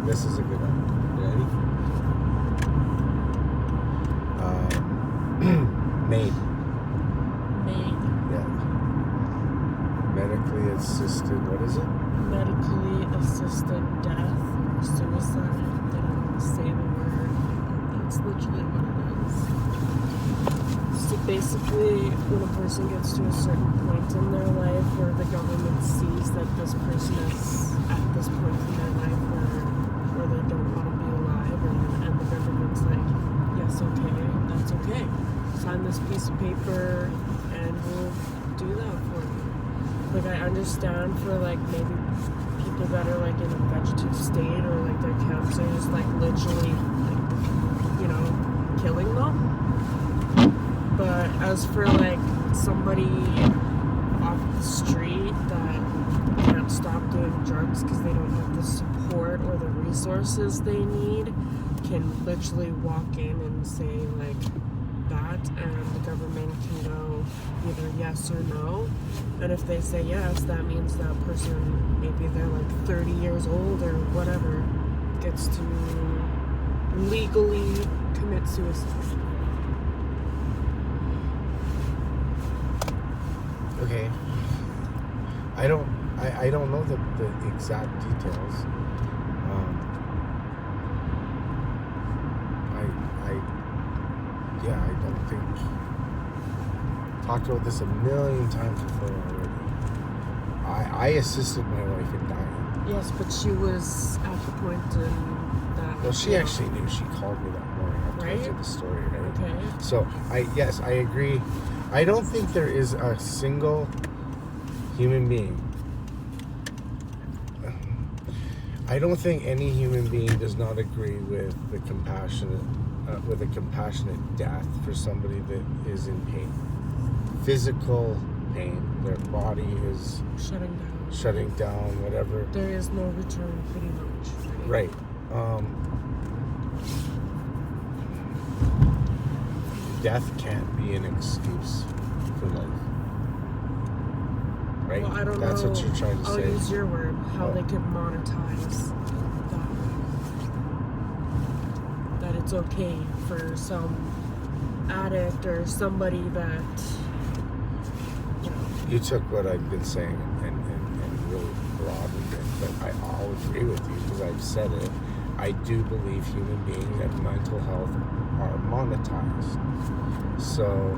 this is a good one. Ready? MAID. MAID. Yeah. Medically assisted, what is it? Medically assisted death or suicide. They don't want to say the word. That's literally what it is. So basically, when a person gets to a certain point in their life where the government sees that this person is at this point in their life where they don't want to be alive, and the government's like, yes, okay, that's okay. Sign this piece of paper and we'll do that for you. Like, I understand for, like, maybe people that are, like, in a vegetative state or, like, their cancer is, like, literally, like, you know, killing them. But as for, like, somebody off the street that can't stop doing drugs because they don't have the support or the resources they need, can literally walk in and say, like, that, and the government can go either yes or no. And if they say yes, that means that person, maybe they're like 30 years old or whatever, gets to legally commit suicide. Okay. I don't know the exact details. I don't think talked about this a million times before already. I assisted my wife in dying. Yes, but she was at the point in that. Well, she actually knew. She called me that morning. I told you the story, right? Okay. So I agree. I don't think there is a single human being. I don't think any human being does not agree with the compassionate death for somebody that is in pain, physical pain. Their body is shutting down, whatever. There is no return, pretty much. Right. Death can't be an excuse for life. Right? Well, I don't That's know. what you're trying to say. I'll use your word. How they could monetize that it's okay for some addict or somebody that, you know. You took what I've been saying and really broadened it, but I'll agree with you because I've said it. I do believe human beings and mental health are monetized. So,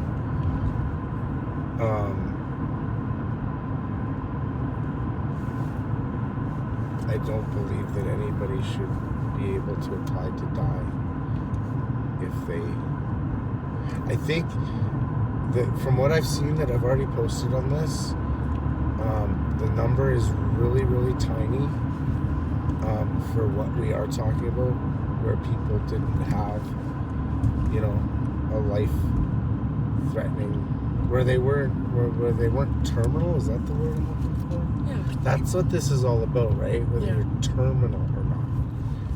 I don't believe that anybody should be able to apply to die if they... I think that from what I've seen that I've already posted on this, the number is really, really tiny for what we are talking about, where people didn't have, you know, a life-threatening, where they weren't terminal. Is that the word I'm looking for? Yeah. That's what this is all about, right? Whether Yeah. you're terminal or not,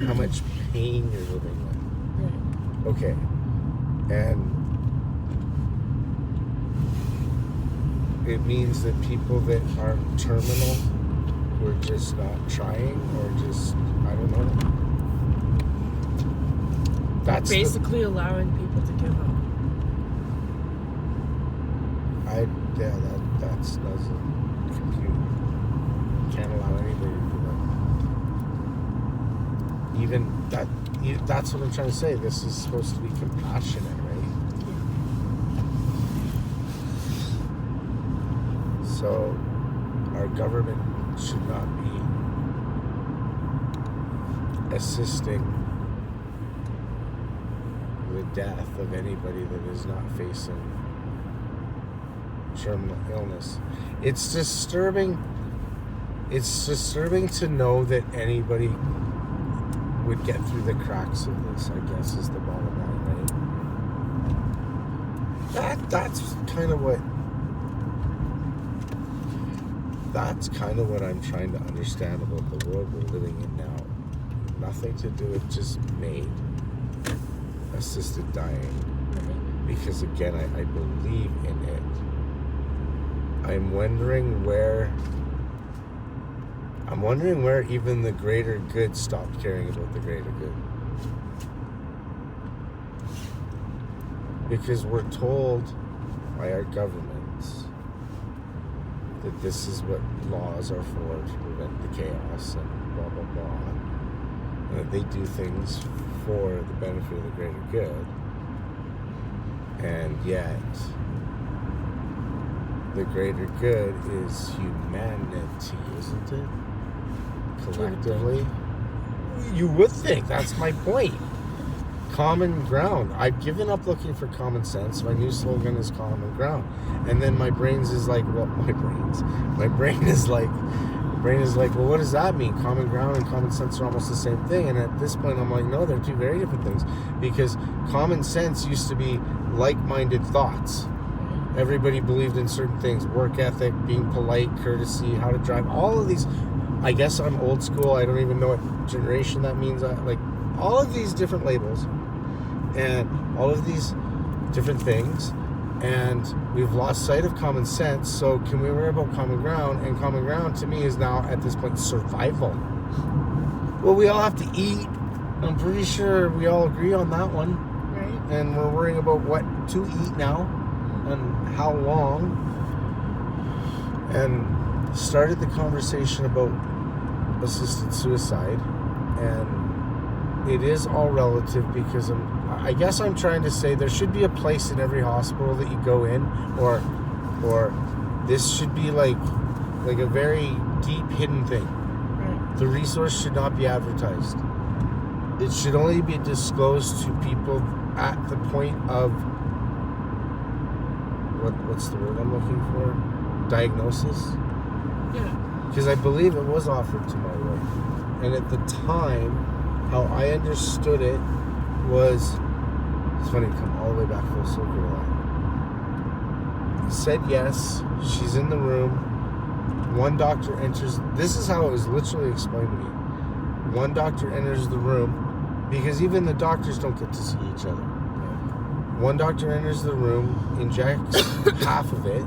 how much pain you're living with. Right. Okay, and it means that people that aren't terminal, who are just not trying, or just, I don't know. That's basically allowing people to give up. That doesn't compute. Can't allow anybody to do that. Even that's what I'm trying to say. This is supposed to be compassionate, right? So our government should not be assisting the death of anybody that is not facing terminal illness. It's disturbing to know that anybody would get through the cracks of this, I guess, is the bottom line, right? That's kind of what I'm trying to understand about the world we're living in now. Nothing to do with just MAID, assisted dying, because again, I believe in it. I'm wondering where wondering where even the greater good stopped caring about the greater good. Because we're told by our governments that this is what laws are for, to prevent the chaos and blah, blah, blah. And that they do things for the benefit of the greater good. And yet, the greater good is humanity, isn't it? Collectively. You would think. That's my point. Common ground. I've given up looking for common sense. My new slogan is common ground. And then my brain is like, well, my brain is like, well, what does that mean? Common ground and common sense are almost the same thing. And at this point, I'm like, no, they're two very different things. Because common sense used to be like-minded thoughts. Everybody believed in certain things. Work ethic, being polite, courtesy, how to drive. All of these, I guess I'm old school. I don't even know what generation that means. Like, all of these different labels. And all of these different things. And we've lost sight of common sense. So can we worry about common ground? And common ground to me is now at this point survival. Well, we all have to eat. I'm pretty sure we all agree on that one. Right. And we're worrying about what to eat now and how long. And started the conversation about assisted suicide. And it is all relative because I guess I'm trying to say there should be a place in every hospital that you go in, or this should be like a very deep hidden thing. Right. The resource should not be advertised. It should only be disclosed to people at the point of what's the word I'm looking for? Diagnosis. Yeah. Because I believe it was offered to my wife, and at the time, how I understood it was, it's funny to come all the way back full circle to that. He said yes, she's in the room. One doctor enters. This is how it was literally explained to me. One doctor enters the room, because even the doctors don't get to see each other. One doctor enters the room, injects half of it,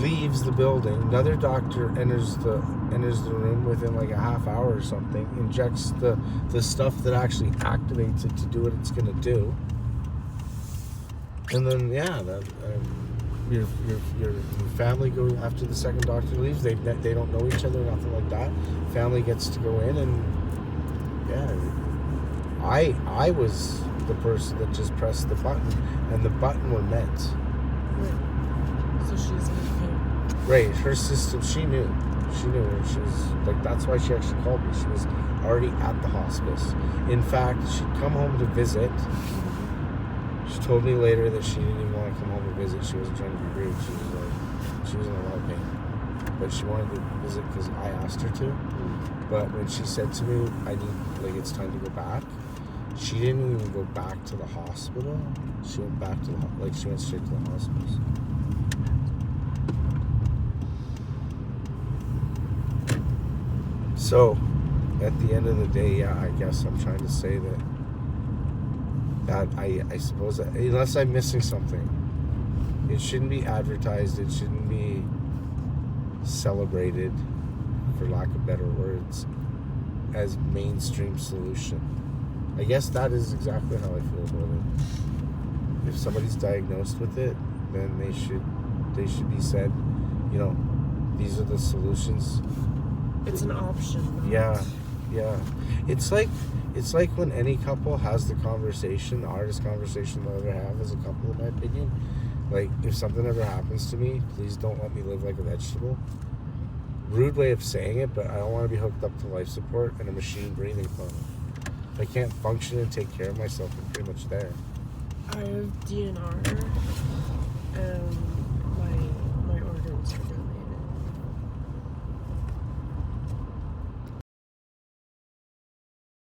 leaves the building. Another doctor enters the room within like a half hour or something, injects the stuff that actually activates it to do what it's going to do. And then your family go after the second doctor leaves. They don't know each other, nothing like that. Family gets to go in, and I was the person that just pressed the button, and the button were met. Right. So she's in pain. Right, her system, she knew she was like, that's why she actually called me. She was already at the hospice. In fact, she'd come home to visit. She told me later that she didn't even want to come home to visit. She wasn't trying to be rude. She was in a lot of pain, but she wanted to visit because I asked her to. But when she said to me, it's time to go back, she didn't even go back to the hospital. She went back to she went straight to the hospice. So, at the end of the day, yeah, I guess I'm trying to say that I suppose that unless I'm missing something, it shouldn't be advertised. It shouldn't be celebrated, for lack of better words, as mainstream solution. I guess that is exactly how I feel about it. If somebody's diagnosed with it, then they should be said, these are the solutions. It's an option. Yeah. It's like when any couple has the conversation, the hardest conversation they'll ever have as a couple, in my opinion. Like, if something ever happens to me, please don't let me live like a vegetable. Rude way of saying it, but I don't want to be hooked up to life support and a machine breathing for me. If I can't function and take care of myself, I'm pretty much there. I have DNR.